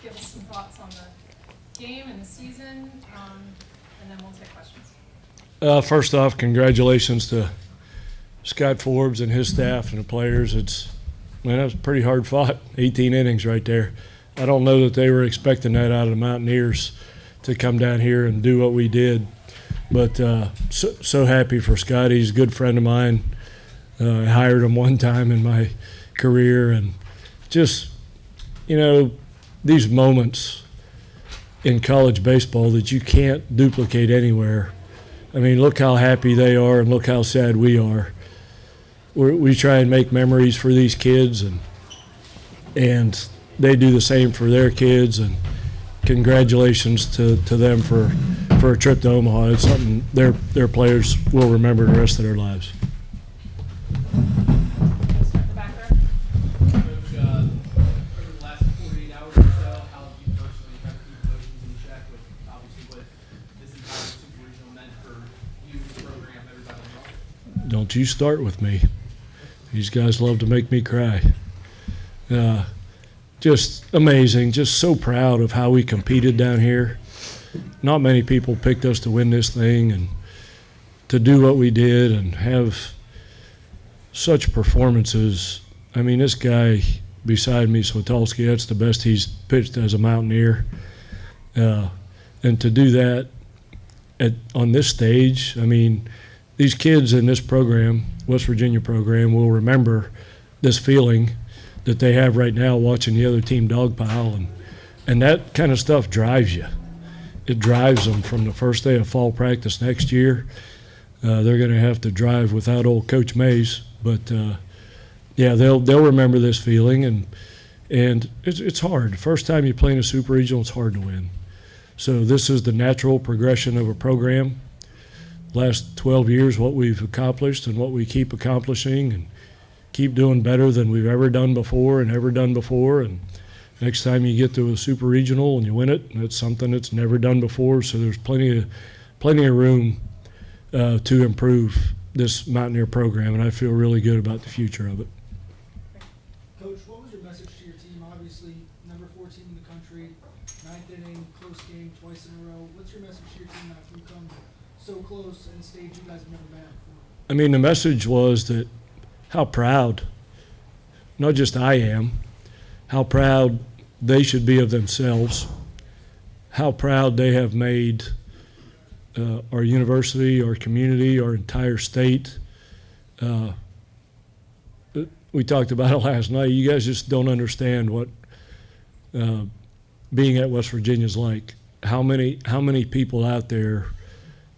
give us some thoughts on the game and the season, and then we'll take questions. First off, congratulations to Scott Forbes and his staff and the players. That was pretty hard fought, 18 innings right there. I don't know that they were expecting that out of the Mountaineers to come down here and do what we did. But so happy for Scott. He's a good friend of mine. I hired him one time in my career, and just, these moments in college baseball that you can't duplicate anywhere. I mean, look how happy they are and look how sad we are. We try and make memories for these kids, and they do the same for their kids. And congratulations to them for a trip to Omaha. It's something their players will remember the rest of their lives. Don't you start with me. These guys love to make me cry. Just amazing, just so proud of how we competed down here. Not many people picked us to win this thing, and to do what we did and have such performances. I mean, this guy beside me, Switolski, that's the best he's pitched as a Mountaineer. And to do that on this stage, I mean, these kids in this program, West Virginia program, will remember this feeling that they have right now watching the other team dogpile, and that kind of stuff drives you. It drives them from the first day of fall practice next year. They're going to have to drive without old Coach Mays, but they'll remember this feeling, and it's hard. The first time you play in a super regional, it's hard to win. So this is the natural progression of a program. Last 12 years, what we've accomplished and what we keep accomplishing and keep doing better than we've ever done before. And next time you get to a super regional and you win it, that's something that's never done before. So there's plenty of room to improve this Mountaineer program, and I feel really good about the future of it. Coach, what was your message to your team? Obviously, number 14 in the country, 9th inning, close game twice in a row. What's your message to your team after you come so close and stage you guys have never been before? I mean, the message was that how proud, not just I am, how proud they should be of themselves, how proud they have made our university, our community, our entire state. We talked about it last night. You guys just don't understand what being at West Virginia is like. How many people out there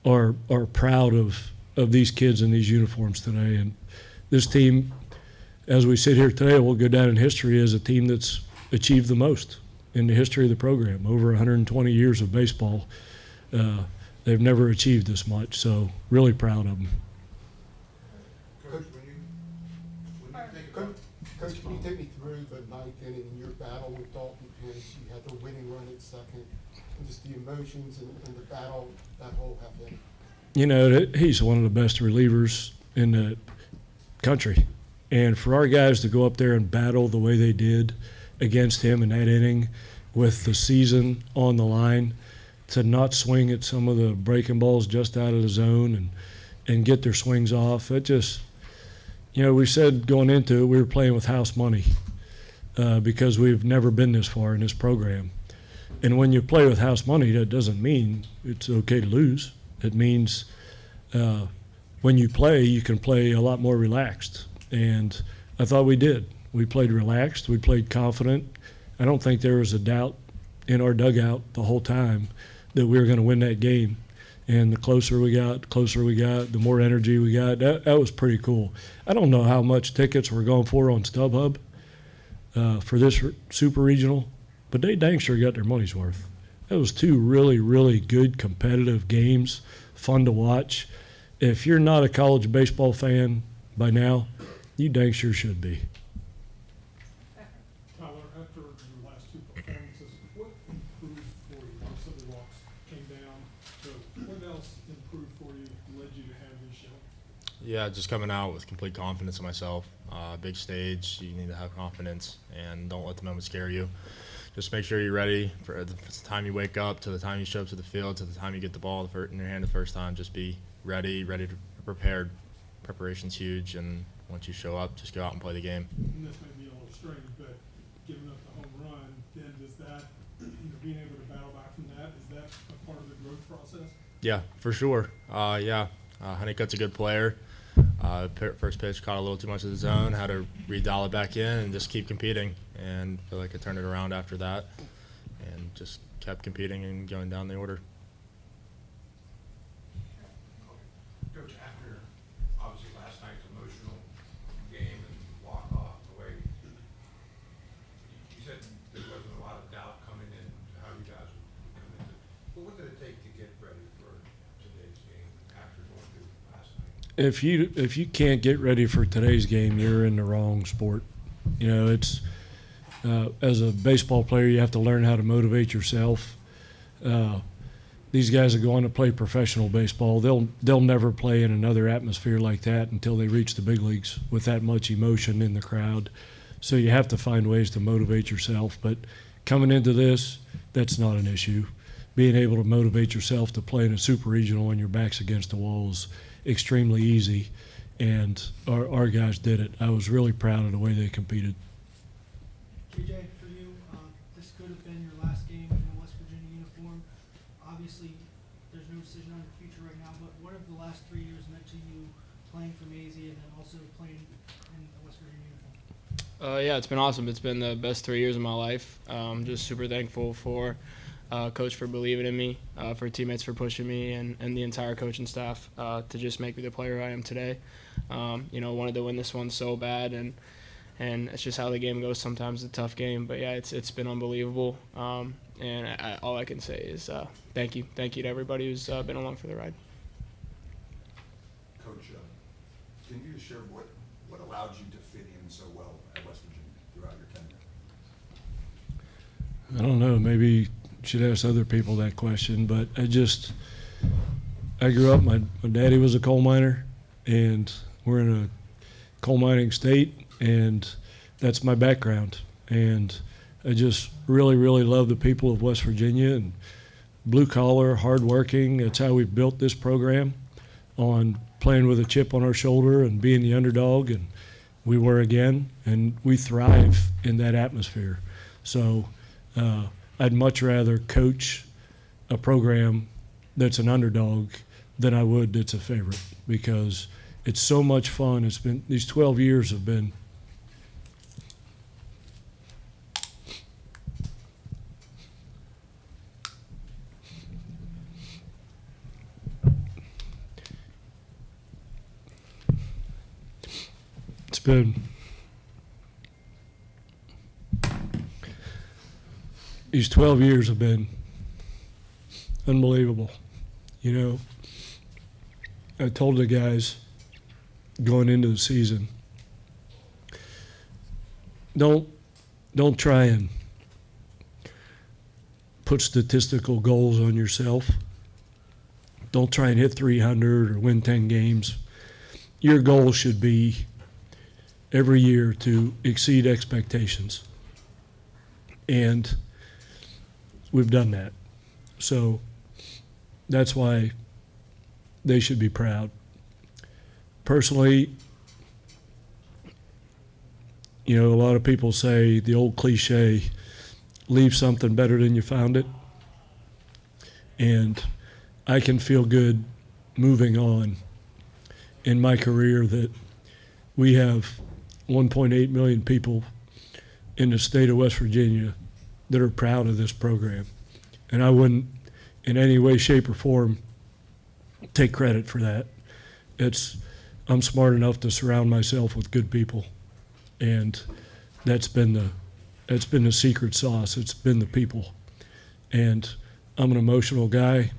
are proud of these kids in these uniforms today. And this team, as we sit here today, will go down in history as a team that's achieved the most in the history of the program. Over 120 years of baseball, they've never achieved this much, so really proud of them. Coach, can you take me through the 9th inning in your battle with Dalton Pence? You had the winning run at second, and just the emotions and the battle that whole half inning. He's one of the best relievers in the country. And for our guys to go up there and battle the way they did against him in that inning with the season on the line, to not swing at some of the breaking balls just out of the zone and get their swings off, it just – we said going into it we were playing with house money because we've never been this far in this program. And when you play with house money, that doesn't mean it's okay to lose. It means when you play, you can play a lot more relaxed. And I thought we did. We played relaxed. We played confident. I don't think there was a doubt in our dugout the whole time that we were going to win that game. And the closer we got, the more energy we got. That was pretty cool. I don't know how much tickets we're going for on StubHub for this super regional, but they dang sure got their money's worth. That was two really, really good competitive games, fun to watch. If you're not a college baseball fan by now, you dang sure should be. Tyler, after your last two performances, what improved for you? Some of the walks came down. So what else improved for you, led you to have this show? Yeah, just coming out with complete confidence in myself. Big stage, you need to have confidence, and don't let the moment scare you. just make sure you're ready for the time you wake up to the time you show up to the field to the time you get the ball in your hand the first time. Just be ready to prepared. Preparation's huge, and once you show up, just go out and play the game. And this may be a little strange, but giving up the home run, then does that, being able to battle back from that, is that a part of the growth process? Yeah, for sure. Honeycutt's a good player. First pitch caught a little too much of the zone, had to redial it back in and just keep competing, and feel like I turned it around after that and just kept competing and going down the order. Coach, after obviously last night's emotional game and walk-off, the way you said there wasn't a lot of doubt coming in how you guys would come into it. But what did it take to get ready for today's game after going through last night? If you can't get ready for today's game, you're in the wrong sport. You know, it's as a baseball player, you have to learn how to motivate yourself. These guys are going to play professional baseball. They'll never play in another atmosphere like that until they reach the big leagues with that much emotion in the crowd. So you have to find ways to motivate yourself. But coming into this, that's not an issue. Being able to motivate yourself to play in a super regional when your back's against the wall is extremely easy, and our guys did it. I was really proud of the way they competed. KJ, for you, this could have been your last game in a West Virginia uniform. Obviously, there's no decision on your future right now, but what have the last 3 years meant to you playing for Mazey and then also playing in a West Virginia uniform? Yeah, it's been awesome. It's been the best 3 years of my life. Just super thankful for Coach for believing in me, for teammates for pushing me, and the entire coaching staff to just make me the player I am today. Wanted to win this one so bad, and it's just how the game goes. Sometimes it's a tough game, but yeah, it's been unbelievable. All I can say is thank you to everybody who's been along for the ride. Coach, can you share what allowed you to fit in so well at West Virginia throughout your tenure? I don't know, maybe you should ask other people that question, but I grew up, my daddy was a coal miner, and we're in a coal mining state, and that's my background. And I just really, really love the people of West Virginia, and blue collar, hardworking. That's how we've built this program, on playing with a chip on our shoulder and being the underdog, and we were again, and we thrive in that atmosphere. So I'd much rather coach a program that's an underdog than I would that's a favorite, because it's so much fun. It's been, these 12 years have been these 12 years have been unbelievable. You know, I told the guys going into the season, don't try and put statistical goals on yourself. Don't try and hit 300 or win 10 games. Your goal should be every year to exceed expectations. And we've done that. So that's why they should be proud. Personally, you know, a lot of people say the old cliche, leave something better than you found it. And I can feel good moving on in my career that we have 1.8 million people in the state of West Virginia that are proud of this program. And I wouldn't in any way, shape, or form take credit for that. I'm smart enough to surround myself with good people. And that's been the secret sauce. It's been the people. And I'm an emotional guy.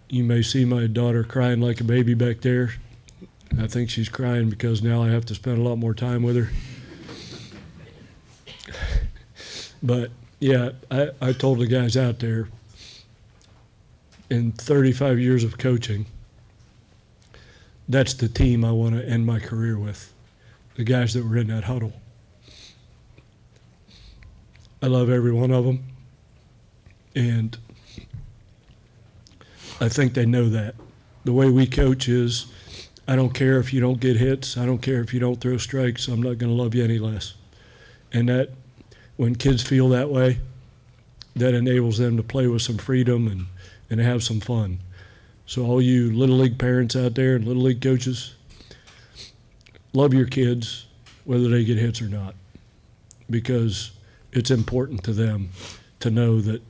You may see my daughter crying like a baby back there. I think she's crying because now I have to spend a lot more time with her. But yeah, I told the guys out there, in 35 years of coaching, that's the team I want to end my career with, the guys that were in that huddle. I love every one of them. And I think they know that. The way we coach is, I don't care if you don't get hits. I don't care if you don't throw strikes. I'm not going to love you any less. And that, when kids feel that way, that enables them to play with some freedom and have some fun. So all you Little League parents out there and Little League coaches, love your kids whether they get hits or not, because it's important to them to know that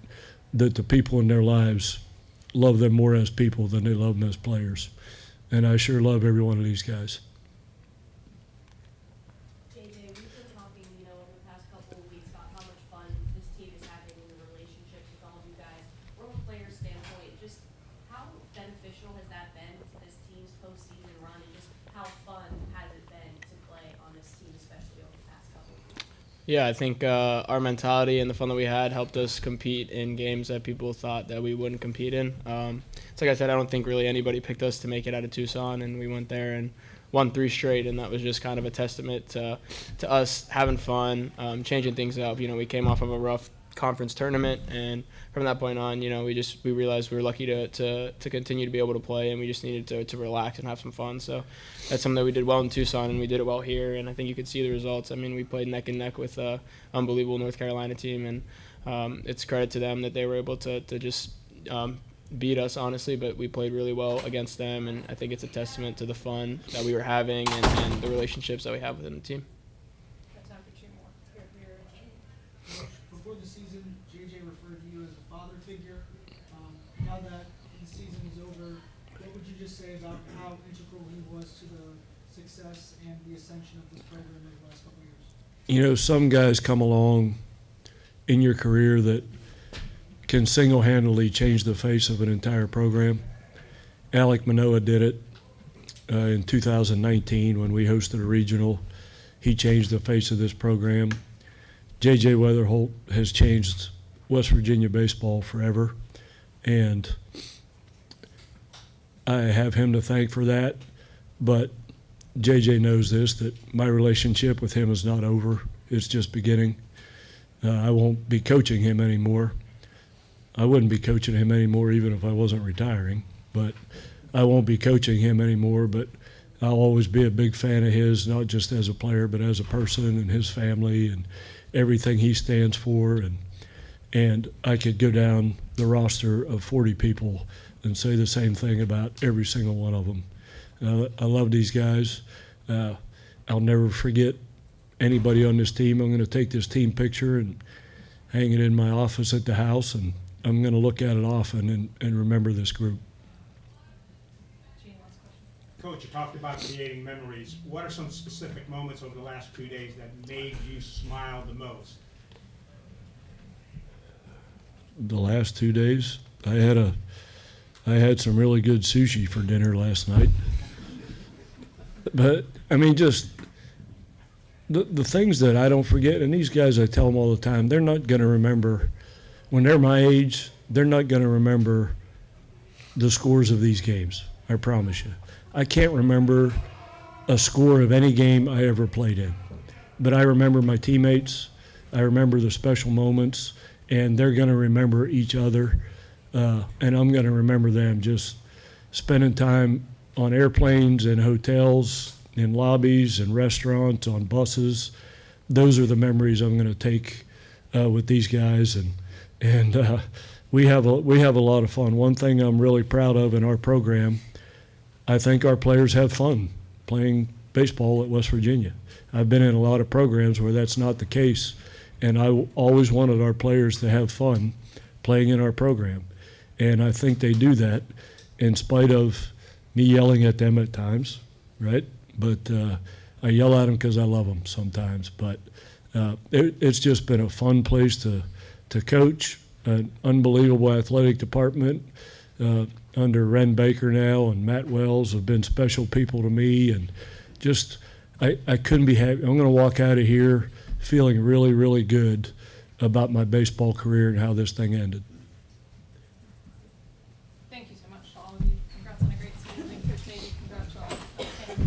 the people in their lives love them more as people than they love them as players. And I sure love every one of these guys. JJ, we've been talking, over the past couple of weeks about how much fun this team is having in the relationships with all of you guys. From a player's standpoint, just how beneficial has that been to this team's postseason run, and just how fun has it been to play on this team, especially over the past couple of weeks? Yeah, I think our mentality and the fun that we had helped us compete in games that people thought that we wouldn't compete in. It's like I said, I don't think really anybody picked us to make it out of Tucson, and we went there and won 3 straight, and that was just kind of a testament to us having fun, changing things up. We came off of a rough conference tournament, and from that point on, we realized we were lucky to continue to be able to play, and we just needed to relax and have some fun. So that's something that we did well in Tucson, and we did it well here, and I think you could see the results. I mean, we played neck and neck with an unbelievable North Carolina team, and it's credit to them that they were able to just beat us, honestly, but we played really well against them, and I think it's a testament to the fun that we were having and the relationships that we have within the team. Got time for 2 more. Here. Coach, before the season, JJ referred to you as a father figure. Now that the season is over, what would you just say about how integral he was to the success and the ascension of this program in the last couple of years? Some guys come along in your career that can single-handedly change the face of an entire program. Alec Manoa did it in 2019 when we hosted a regional. He changed the face of this program. J.J. Weatherholt has changed West Virginia baseball forever, and I have him to thank for that. But J.J. knows this, that my relationship with him is not over. It's just beginning. I won't be coaching him anymore. I wouldn't be coaching him anymore even if I wasn't retiring, but I won't be coaching him anymore. But I'll always be a big fan of his, not just as a player, but as a person and his family and everything he stands for. And I could go down the roster of 40 people and say the same thing about every single one of them. I love these guys. I'll never forget anybody on this team. I'm going to take this team picture and hang it in my office at the house, and I'm going to look at it often and remember this group. Gene, last question. Coach, you talked about creating memories. What are some specific moments over the last 2 days that made you smile the most? The last 2 days, I had some really good sushi for dinner last night. But I mean, just the things that I don't forget, and these guys, I tell them all the time, they're not going to remember, when they're my age, they're not going to remember the scores of these games, I promise you. I can't remember a score of any game I ever played in, but I remember my teammates, I remember the special moments, and they're going to remember each other, and I'm going to remember them just spending time on airplanes and hotels, in lobbies and restaurants, on buses. Those are the memories I'm going to take with these guys, and we have a lot of fun. One thing I'm really proud of in our program, I think our players have fun playing baseball at West Virginia. I've been in a lot of programs where that's not the case, and I always wanted our players to have fun playing in our program, and I think they do that in spite of me yelling at them at times, right? But I yell at them because I love them sometimes. But it's just been a fun place to coach, an unbelievable athletic department under Ren Baker now, and Matt Wells have been special people to me. And just I couldn't be happy. I'm going to walk out of here feeling really, really good about my baseball career and how this thing ended.